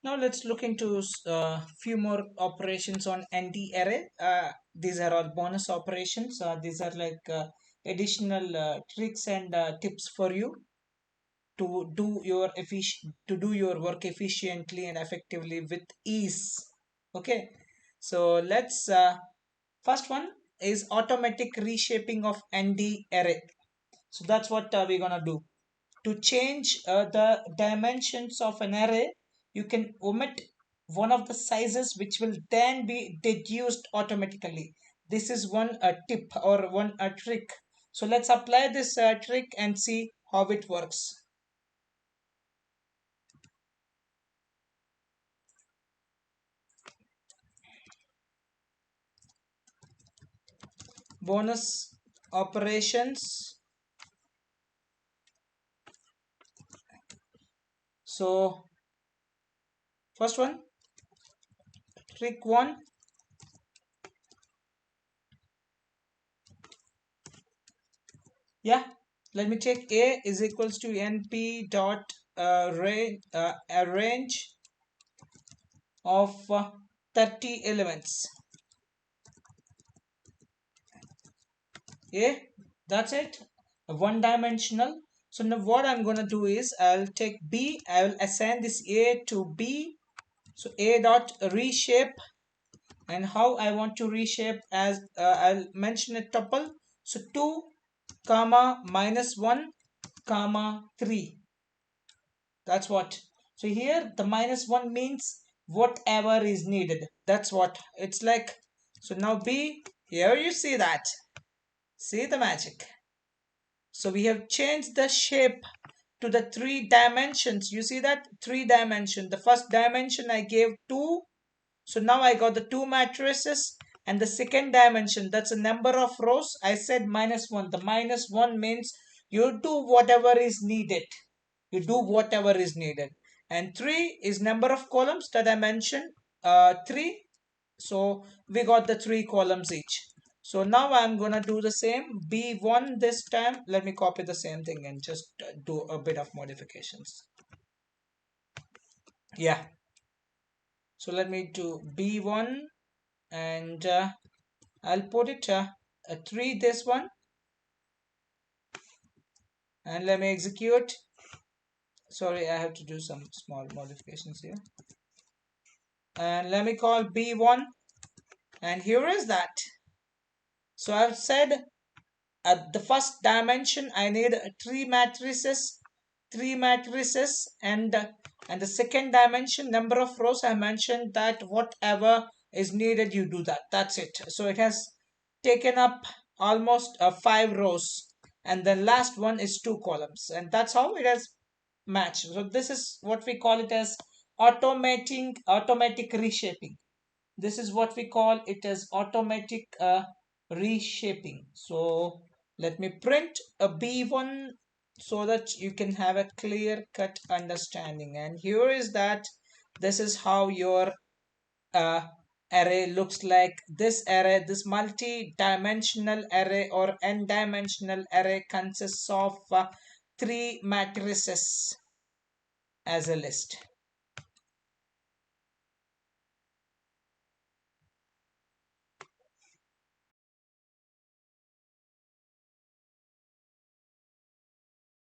Now let's look into few more operations on ND array. These are all bonus operations. These are like additional tricks and tips for you to do your work efficiently and effectively with ease. Okay, so let's first one is automatic reshaping of ND array. So that's what we're gonna do. To change the dimensions of an array, you can omit one of the sizes which will then be deduced automatically. This is one tip or one trick. So let's apply this trick and see how it works. Bonus operations. So first one, trick one. Yeah, let me take A is equals to np dot a range of 30 elements. Yeah, that's it. One dimensional. So now what I'm gonna do is I'll take B, I will assign this A to B. So A dot reshape, and how I want to reshape, as I'll mention a tuple. So 2 comma minus 1 comma 3. That's what. So here the minus 1 means whatever is needed. That's what it's like. So now B, here you see that. See the magic. So we have changed the shape to the 3 dimensions. You see that 3 dimension. The first dimension I gave 2. So now I got the 2 matrices. And the second dimension, that's a number of rows. I said minus 1. The minus 1 means you do whatever is needed. You do whatever is needed. And 3 is number of columns that I mentioned. 3. So we got the 3 columns each. So now I'm gonna do the same B1 this time. Let me copy the same thing and just do a bit of modifications. Yeah. So let me do B1 and I'll put it a 3 this one, and let me execute. Sorry, I have to do some small modifications here. And let me call B1, and here is that. So I've said at the first dimension I need 3 matrices, and the second dimension number of rows, I mentioned that whatever is needed you do that. That's it. So it has taken up almost 5 rows, and the last one is 2 columns, and that's how it has matched. So this is what we call it as automatic reshaping. This is what we call it as automatic reshaping. So let me print a B1 so that you can have a clear cut understanding. And here is that. This is how your uh, array looks like. This array, this multi-dimensional array or n-dimensional array, consists of 3 matrices as a list.